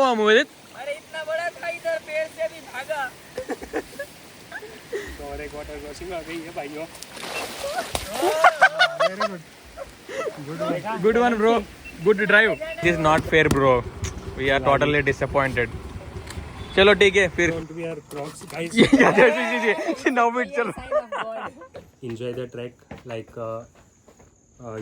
हुआ मोहित? अरे इतना बड़ा था इधर पेड़ से भी भागा। और एक वाटर क्रॉसिंग आ गई है भाइयों। Good one, bro. Good drive. This is not fair, bro. We are totally disappointed. चलो ठीक है फिर. Don't wear Crocs, guys. Now it चलो. Enjoy the trek like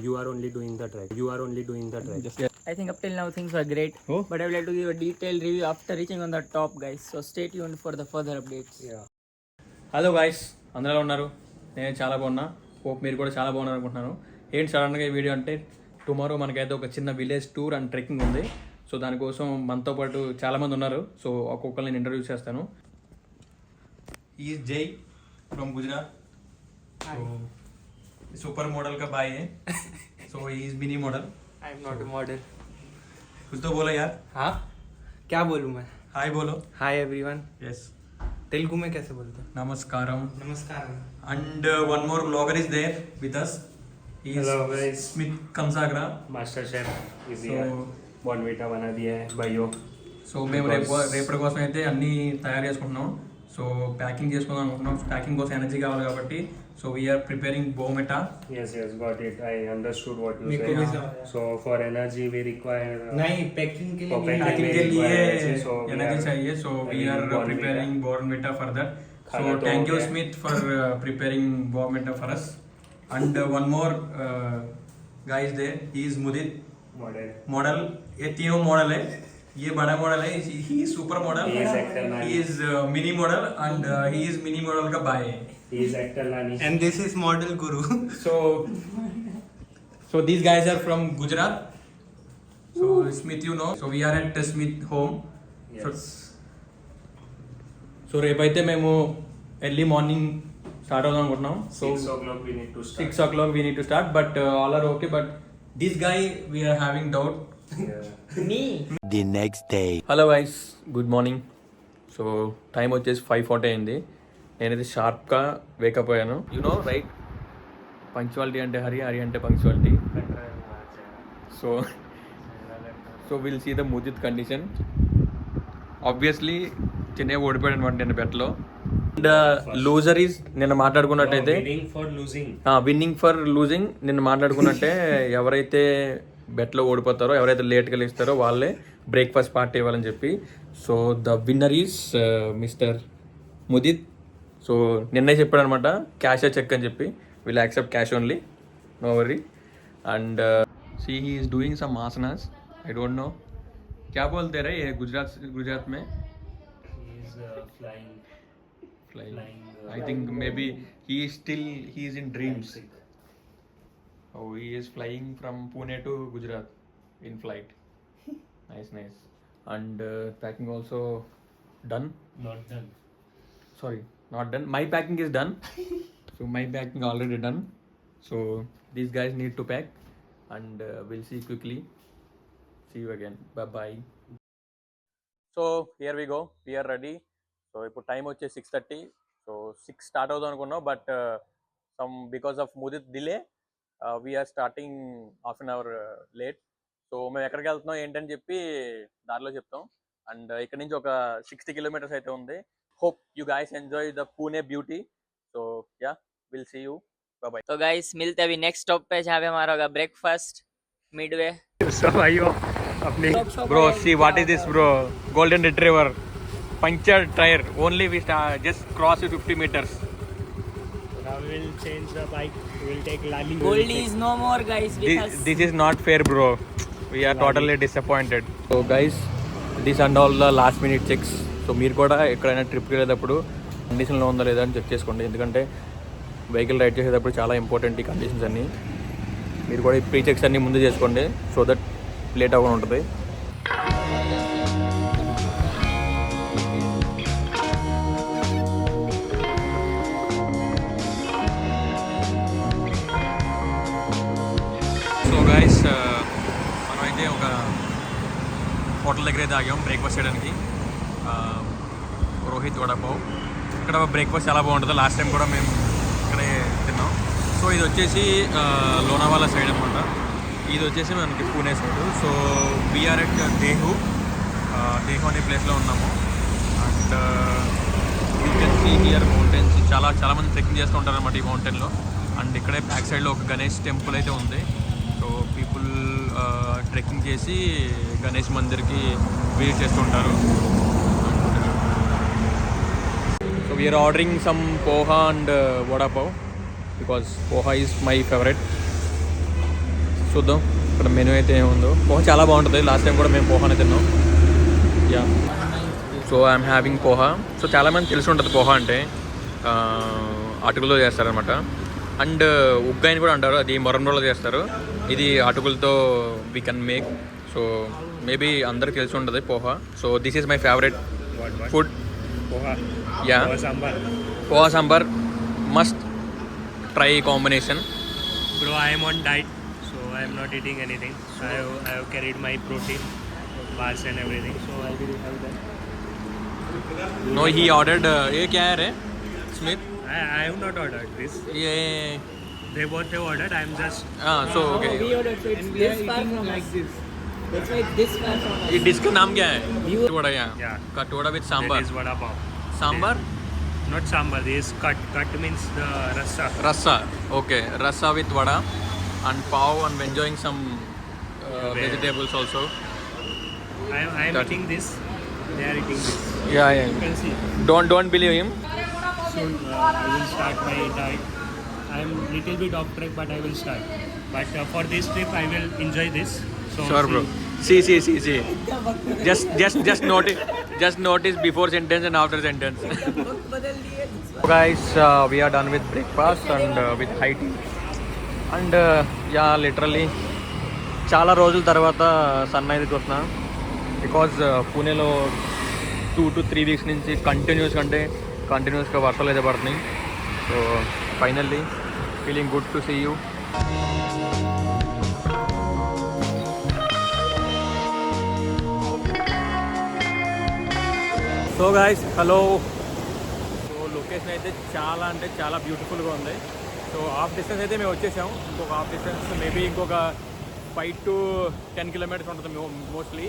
you are only doing the trek. You are only doing the trek. I think up till now things were great, but I would like to give a detailed review after reaching on the top, guys. So stay tuned for the further updates. Yeah. Hello guys, అందరూ ఎలా ఉన్నారు? నేను చాలా బాగున్నా. Hope మీరు కూడా చాలా బాగున్నారు అనుకుంటున్నాను. ఏంటి సడన్గా ఈ వీడియో అంటే, టుమారో మనకైతే ఒక చిన్న విలేజ్ టూర్ అండ్ ట్రెక్కింగ్ ఉంది. సో దానికోసం మనతో పాటు చాలామంది ఉన్నారు. సో ఒక్కొక్కరిని నేను ఇంటర్వ్యూ చేస్తాను. Is Jai from Gujarat. So super model का भाई है. So he is mini model. I am not a model. कुछ तो बोलो यार. हाँ क्या बोलूँ मैं? हाय बोलो. Hi everyone. यस. तेलुगु में कैसे बोलते हैं? नमस्कारम. नमस्कार. And one more vlogger is there with us. He is Hello, guys. Smith Kamsagra. Master chef is So- here. Bournvita बना दिया है भाइयों. సో మేము రేపటి కోసం అయితే అన్నీ తయారు చేసుకుంటున్నాం. సో ప్యాకింగ్ చేసుకుందాం అనుకుంటున్నాం. ప్యాకింగ్ కోసం ఎనర్జీ కావాలి కాబట్టి సో వీఆర్ ప్రిపేరింగ్ బోమెటా. Yes, got it. I understood what you मेरे को भी said. समझ आया. So for energy we require. नहीं पैकिंग के लिए For नहीं पैकिंग packing के we लिए require energy, so we energy are चाहिए. So we are Bournvita. Preparing Bournvita for that. खाना So तो thank हो you गया. Smith for preparing bobmeta for us. And one more guy is there. He is Mudit model. ये तीनों model है. ये बड़ा मॉडल है. He is super model. He is actor nani. He is mini model and he is mini model का भाई है. He is actor nani. And this is model guru. So these guys are from Gujarat. So Smith, you know. So we are at Smith home. Yes. So రేపైతే మేము early morning start అవుదాం అనుకుంటున్నాం. So 6 o'clock we need to start. 6 o'clock we need to start, but all are okay. But this guy we are having doubt. Yeah. Me? The next day. Hello guys, good morning. So time వచ్చేసి 5:40 అయింది. నేనైతే షార్ప్గా wake up అయ్యాను. You know right, punctuality అంటే హరి, హరి అంటే punctuality. So will see the ముజిత్ condition. Obviously చిన్న ఓడిపోయాడు అనమాట నిన్న బెట్లో. అండ్ లూజర్ ఈజ్ నిన్న మాట్లాడుకున్నట్టయితే విన్నింగ్ ఫర్ లూజింగ్. నిన్న మాట్లాడుకున్నట్టే ఎవరైతే బెట్లో ఓడిపోతారో, ఎవరైతే లేట్గా లేస్తారో వాళ్ళే బ్రేక్ఫాస్ట్ పార్టీ ఇవ్వాలని చెప్పి. So the winner is mister Mudit. So నిన్నే చెప్పాడు అనమాట క్యాష్ చెక్ అని చెప్పి. Will accept cash only, no worry. And see he is doing some आसनास. आई डोंट नो क्या बोलते रहे ये गुजरात में. Flying. I think maybe he is in dreams. Oh, he is flying from Pune to Gujarat in flight. Nice. And packing also done. Not done. Sorry, not done. My packing is done. So my packing already done. So these guys need to pack, and we'll see quickly. See you again. Bye. So here we go. We are ready. So ఇప్పుడు time వచ్చే 6:30. So 6 start అవుదాం అనుకున్నాం, but some because of Mudit delay we are starting half an hour late. So మేము ఎక్కడికి వెళ్తున్నాం ఏంటని చెప్పి దారిలో చెప్తాం. అండ్ ఇక్కడ నుంచి ఒక 60 kilometers అయితే ఉంది. Hope you guys enjoy the Pune beauty. So yeah, will see you. Bye. तो गाइस मिलते हैं अभी नेक्स्ट स्टॉप पे जहाँ पे हमारा होगा ब्रेकफास्ट मिडवे. So भाइयों अपने Bro, see what is this, bro? Golden Retriever, punctured tire. Only we just crossed 50 meters. now we will change the bike. We will take Lali. Goldie is no more, guys. With us. This is not fair, bro. We are totally disappointed. So guys, this and all the last minute checks. So మీరు కూడా ఎక్కడైనా ట్రిప్కి వెళ్ళేటప్పుడు కండిషన్లో ఉందా లేదా అని check చేసుకోండి. ఎందుకంటే వెహికల్ రైడ్ చేసేటప్పుడు చాలా ఇంపార్టెంట్ ఈ కండిషన్స్ అన్నీ. మీరు కూడా ఈ ప్రీ చెక్స్ అన్నీ ముందు చేసుకోండి, సో దట్ లేట్ అవ్వకుండా ఉంటుంది. సో గైస్, మనమైతే ఒక హోటల్ దగ్గర అయితే ఆగాం బ్రేక్ఫాస్ట్ చేయడానికి. రోహిత్ వడాపావ్. ఇక్కడ బ్రేక్ఫాస్ట్ చాలా బాగుంటుంది. లాస్ట్ టైం కూడా మేము ఇక్కడే తిన్నాం. సో ఇది వచ్చేసి లోనావాలా సైడ్ అనమాట. ఇది వచ్చేసి మనకి Pune side. So we are at Dehu. దేహం అనే ప్లేస్లో ఉన్నాము. And you can see here mountains. చాలామంది ట్రెక్కింగ్ చేస్తూ ఉంటారు అనమాట ఈ మౌంటైన్లో. అండ్ ఇక్కడే బ్యాక్ సైడ్లో ఒక గణేష్ టెంపుల్ అయితే ఉంది. సో పీపుల్ ట్రెక్కింగ్ చేసి గణేష్ మందిర్కి విజిట్ చేస్తుంటారు. So we are ordering some poha and vada pav because poha is my favourite. చూద్దాం ఇక్కడ మెనూ అయితే ఏముందో. పోహా చాలా బాగుంటుంది. లాస్ట్ టైం కూడా మేము పోహానే తిన్నాం. Yeah, so I'm having poha. So చాలామంది తెలిసి ఉంటుంది పోహా అంటే అటుకులతో చేస్తారనమాట. అండ్ ఉగ్గాయని కూడా అంటారు, అది మొరంలో చేస్తారు. ఇది అటుకులతో we can make. So maybe అందరికి తెలిసి ఉంటుంది poha. So this is my favourite food. Yeah, poha sambar must try combination. Bro, I am on diet, so I am not eating anything. I have carried my protein bars and everything, so I will have that. No, he ordered. ये क्या है रे Smith? I have not ordered this. ये They both have ordered. I am just. so okay. We ordered, so it's this far from like this. That's why it's this far from us. ये dish का नाम क्या है? कटोड़ा. Yeah. कटोड़ा with That sambar. is vada pav. Sambar? Not sambar. This is cut. Cut means the rasa. Rasa. Okay, rasa with vada and pav, and enjoying some vegetables also. I am That- eating this. They are eating this. Yeah, You yeah. can see. Don't believe him. Soon I will start my diet. I am little bit off track, but I will start. But for this trip, I will enjoy this. So Sure, bro. See. Just notice before sentence and after sentence. Guys, we are done with breakfast and with high tea. And yeah, literally చాలా రోజుల తర్వాత sun rise చూస్తున్నా. Because పూణేలో 2 to 3 weeks నుంచి కంటిన్యూస్గా వర్షాలు అయితే పడుతున్నాయి. So finally feeling good to see you. So guys, hello. So location అయితే చాలా బ్యూటిఫుల్గా ఉంది. సో హాఫ్ డిస్టెన్స్ అయితే మేము వచ్చేసాం. ఇంకొక హాఫ్ డిస్టెన్స్ మేబీ ఇంకొక 5 to 10 kilometers ఉంటుంది mostly.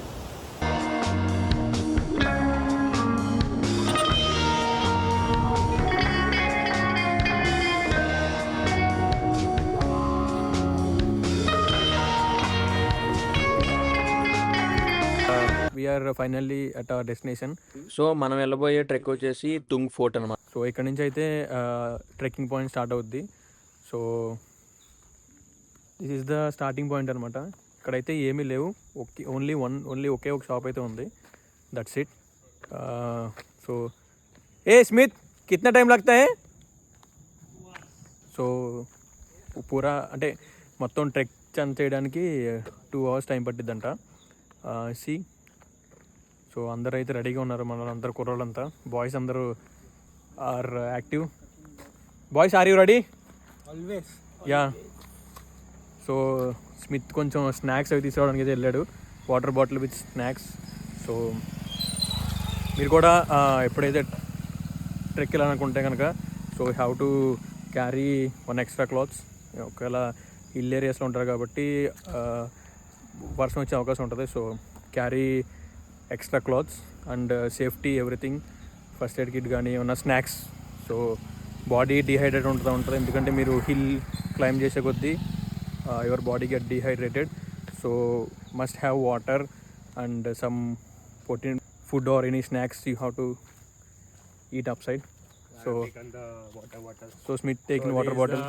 We are finally at our destination. So మనం వెళ్ళబోయే ట్రెక్ వచ్చేసి తుంగ్ ఫోర్ట్ అనమాట. సో ఇక్కడ నుంచి అయితే ట్రెక్కింగ్ పాయింట్ స్టార్ట్ అవుద్ది. So this is the starting point అనమాట. ఇక్కడైతే ఏమీ లేవు. ఓన్లీ ఒకే ఒక షాప్ అయితే ఉంది. That's it. సో స్మిత్, కిतना టైం लगता है? సో పూరా అంటే మొత్తం ట్రెక్ చేయడానికి 2 hours టైం పట్టిద్దంట. సి, సో అందరూ అయితే రెడీగా ఉన్నారు. అందరు కుర్రోళ్ళంతా, బాయ్స్ అందరూ are active. Boys, are you ready? Always. Yeah. So Smit కొంచెం స్నాక్స్ అవి తీసుకోవడానికి అయితే వెళ్ళాడు. Water bottle with snacks. So మీరు కూడా ఎప్పుడైతే ట్రెక్ వెళ్ళాలనుకుంటే కనుక so have to carry 1 extra clothes. ఒకవేళ హిల్ ఏరియాస్లో ఉంటారు కాబట్టి వర్షం వచ్చే అవకాశం ఉంటుంది. So carry extra clothes and safety everything. First aid kit కానీ ఏమన్నా స్నాక్స్. సో బాడీ డిహైడ్రేట్ ఉంటుంది. ఎందుకంటే మీరు హిల్ క్లైంబ్ చేసే కొద్దీ your body get dehydrated. So must have water and some protein food or any snacks you have to eat up side. So taken the water. So Smith taking water bottle.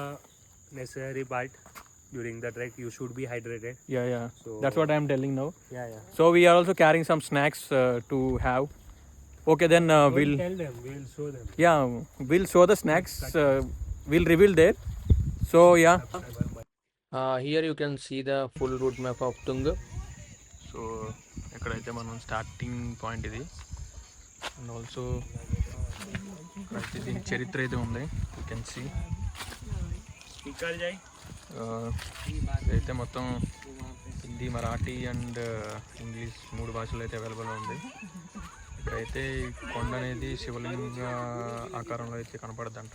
Necessary part during the trek. You should be hydrated. Yeah. So that's what I am telling now. Yeah. So we are also carrying some snacks to have. Okay, then we'll tell them. We'll show them. Yeah, we'll show the snacks. We'll reveal there. So yeah. Here you can see the full route map of Tung. So ఎక్కడైతే మనం starting point ఇది. And also అయితే దీని చరిత్ర అయితే ఉంది. You can see. అయితే మొత్తం హిందీ, మరాఠీ అండ్ ఇంగ్లీష్ 3 భాషలు అయితే అవైలబుల్ ఉంది. ఇక్కడైతే కొండ అనేది శివలింగ ఆకారంలో అయితే కనపడద్దంట.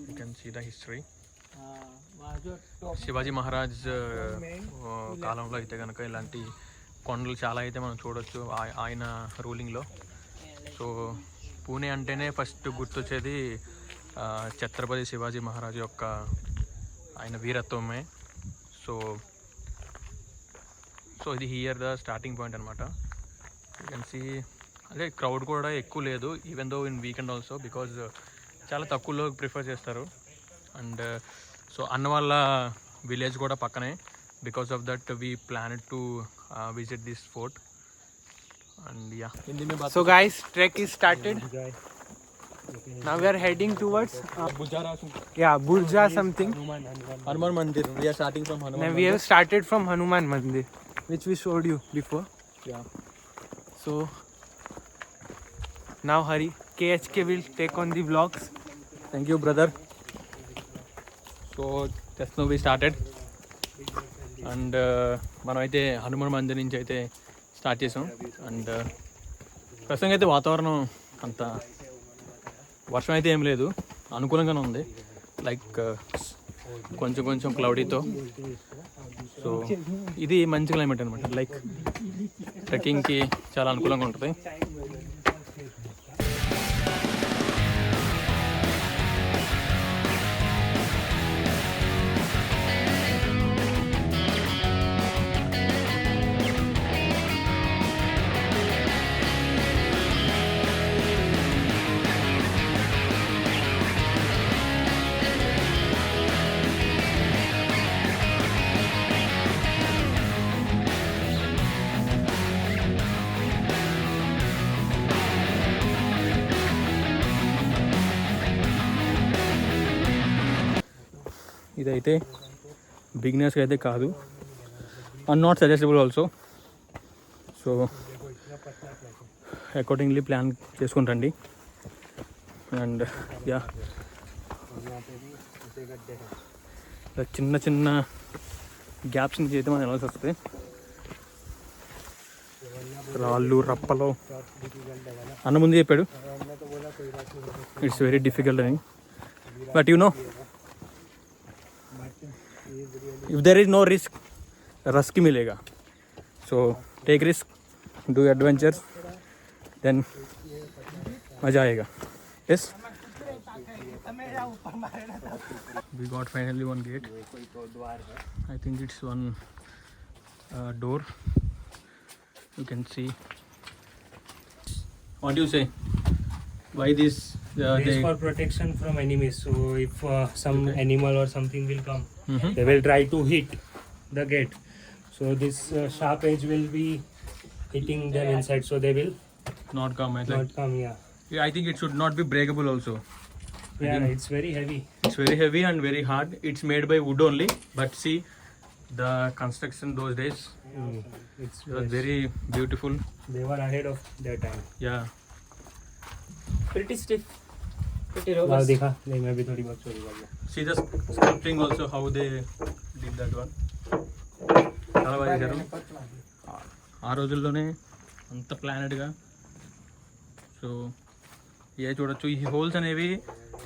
You can see the history. Shivaji Maharaj కాలంలో అయితే కనుక ఇలాంటి కొండలు చాలా అయితే మనం చూడొచ్చు ఆయన రూలింగ్లో. సో పూణే అంటేనే ఫస్ట్ గుర్తొచ్చేది ఛత్రపతి శివాజీ మహారాజ్ యొక్క ఆయన వీరత్వమే. సో ఇది హియర్ ద స్టార్టింగ్ పాయింట్ అనమాట. యూ కెన్ సీ అదే క్రౌడ్ కూడా ఎక్కువ లేదు, even though in weekend also, because చాలా తక్కువలో ప్రిఫర్ చేస్తారు. అండ్ సో అన్న వాళ్ళ విలేజ్ కూడా పక్కనే, because of that we plan to visit this fort. And yeah, So guys, trek is started. Now we are heading towards Burja something. Hanuman Mandir. We are starting from Hanuman Now we have started from Hanuman Mandir, which we showed you before. Yeah. So now Hari, KHK will take on the vlogs. Thank you, brother. So just now we started. And మనం అయితే హనుమాన్ మందిర్ నుంచి అయితే start చేసాం. And ప్రస్తుతం అయితే వాతావరణం అంత వర్షం అయితే ఏం లేదు, అనుకూలంగానే ఉంది, లైక్ కొంచెం క్లౌడీతో. సో ఇది మంచి క్లైమేట్ అనమాట, లైక్ ట్రెక్కింగ్కి చాలా అనుకూలంగా ఉంటుంది. ఇదైతే బిగినర్స్కి అయితే కాదు, and not suggestible also. So accordingly plan చేసుకుని రండి. అండ్ యా, చిన్న గ్యాప్స్ నుంచి అయితే మనం వెళ్ళాల్సి వస్తుంది. రాళ్ళు రప్పలు అన్న ముందు చెప్పాడు, ఇట్స్ వెరీ డిఫికల్ట్ అని. But you know, if there is no risk, risk ही मिलेगा. So take risk, do adventures, then मजा आएगा. Yes. We got finally one gate. I think it's one door. You can see. What do you say? Why this? This is for protection from enemies. So if some animal or something will come, they will try to hit the gate. So this sharp edge will be hitting them inside, so they will Not come. not come. Yeah, I think it should not be breakable also. yeah, it's very heavy. It's very heavy and very hard. It's made by wood only, but see the construction those days. It's It was very beautiful. they were ahead of their time. Yeah. Pretty stiff, pretty Wow, robust. देखा नहीं, मैं भी थोड़ी बहुत चोरी कर लिया. See the sculpting also, how they did that one. చాలా బాగా చేశారు ఆ రోజుల్లోనే అంత ప్లానెడ్గా. సో ఏ చూడొచ్చు ఈ హోల్స్ అనేవి.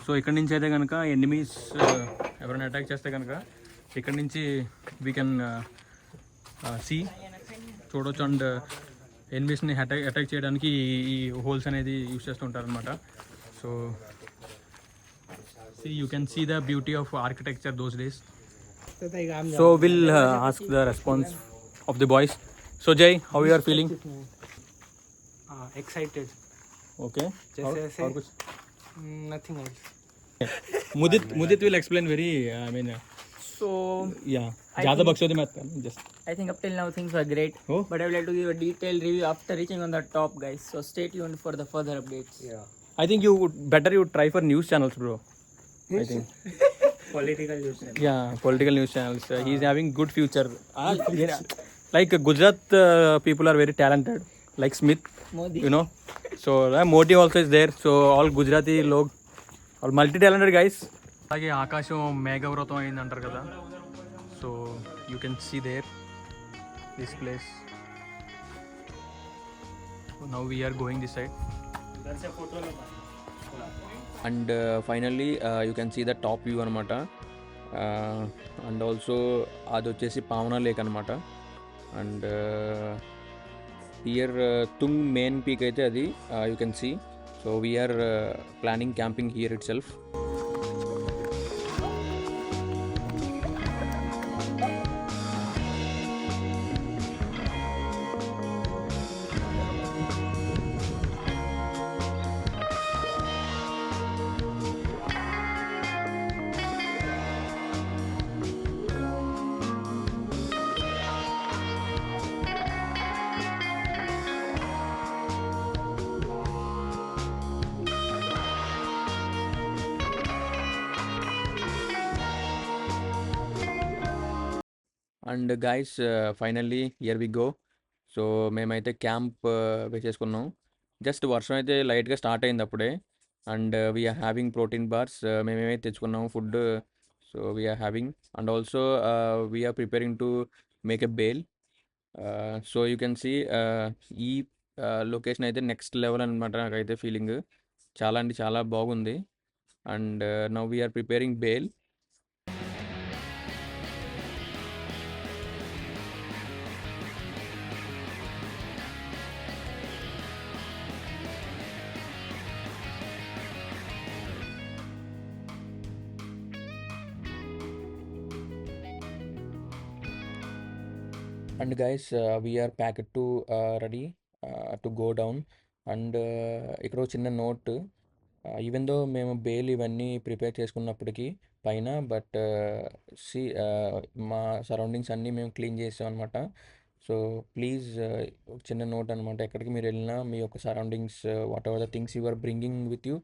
సో ఇక్కడి నుంచి అయితే కనుక ఎనిమీస్ ఎవరైనా అటాక్ చేస్తే కనుక ఇక్కడి నుంచి వీ కెన్ సీ చూడొచ్చు. అండ్ ఎనిమీస్ని అటాక్ చేయడానికి ఈ హోల్స్ అనేది యూస్ చేస్తుంటారు అనమాట. So see, you can see the beauty of architecture those days. So we'll ask the response of the boys. So Jay, how you are feeling? Excited. Okay. जैसे और ऐसे कुछ? Nothing else. Mudit will explain very I mean So yeah. I ज़्यादा think- बकचोदी मत कर just. I think up till now things were great, Oh. but I would like to give a detailed review after reaching on the top, guys. So stay tuned for the further updates. Yeah, I think you try for news channels, bro. I think. political news. Yeah, political news channels. He's having good future. Yeah. Like Gujarat people are very talented. Like Smith, Modi. you know. So Modi also is there. So all Gujarati log, all multi-talented guys. అలాగే ఆకాశం మేఘవ్రతం అయింది అంటారు కదా. So you can see there this place. Now we are going this side. That's a photo. And finally you can see the top view అనమాట. And also అది వచ్చేసి Pavana lake అనమాట. And here Tung main peak అయితే అది you can see. So we are planning camping here itself. And guys finally here we go. So మేమైతే camp వేసేసుకున్నాం. Just వర్షం అయితే లైట్గా స్టార్ట్ అయింది అప్పుడే. And we are having protein bars. మేమేమైతే తెచ్చుకున్నాము food. So we are having and also we are preparing to make a bhel. So you can see ఈ లొకేషన్ అయితే నెక్స్ట్ లెవెల్ అనమాట. నాకైతే ఫీలింగ్ చాలా అంటే చాలా బాగుంది. And now we are preparing bhel. And guys we are packed to ready to go down. And ఇక్కడ ఒక చిన్న నోట్. ఈవెన్ దో మేము బేల్ ఇవన్నీ ప్రిపేర్ చేసుకున్నప్పటికీ పైన, బట్ సి మా సరౌండింగ్స్ అన్నీ మేము క్లీన్ చేసాం అనమాట. సో ప్లీజ్ ఒక చిన్న నోట్ అనమాట, ఎక్కడికి మీరు వెళ్ళినా మీ యొక్క surroundings whatever the things you are bringing with you,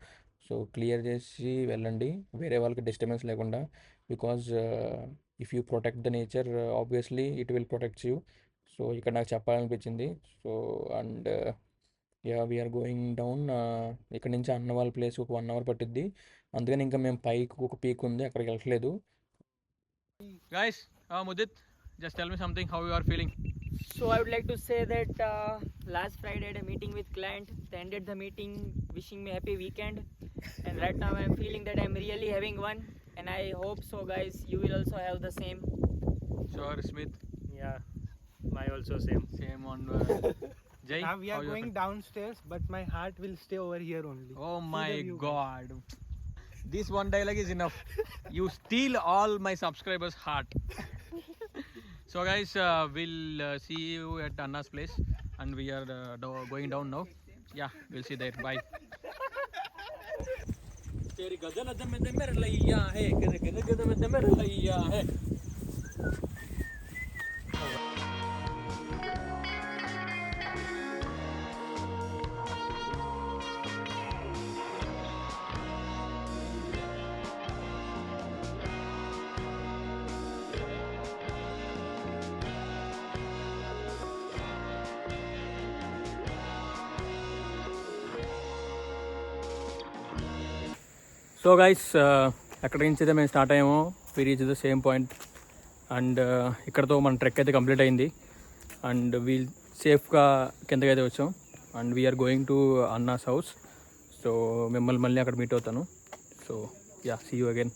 so clear చేసి వెళ్ళండి, వేరే వాళ్ళకి డిస్టర్బెన్స్ లేకుండా. Because if you protect the nature obviously it will protects you. So ఇక్కడ నాకు చెప్పాలనిపించింది. So and yeah we are going down. ఇక్కడ నుంచి అన్న వాళ్ళ ప్లేస్ ఒక 1 hour పట్టిద్ది. అందుకని ఇంకా మేము పైకి ఒక పీక్ ఉంది, అక్కడికి వెళ్ళట్లేదు. Guys, Mudit, just tell me something, how you are feeling? So I would like to say that last Friday I had a meeting with client. They ended the meeting wishing me happy weekend, and right now I am feeling that I am really having one, and I hope so guys you will also have the same. Sure, Smith. Yeah, my also same. Same on Jay. Now we how are you going downstairs, but my heart will stay over here only. Oh See my the view, god. This one dialogue is enough. You steal all my subscribers' heart. So guys, we'll see you at Anna's place, and we are going down now. Yeah, we'll see there. Bye. तेरी गजल अदम में मेरे लैया है, गजल में मेरे लैया है. సో గైస్, ఎక్కడి నుంచి అయితే మేము స్టార్ట్ అయ్యామో we reach the same point. And ఇక్కడతో మన ట్రెక్ అయితే కంప్లీట్ అయింది. అండ్ వీల్ సేఫ్గా కిందకి అయితే వచ్చాం. And we are going to Anna's house. So మిమ్మల్ని మళ్ళీ అక్కడ మీట్ అవుతాను. So yeah, see you again.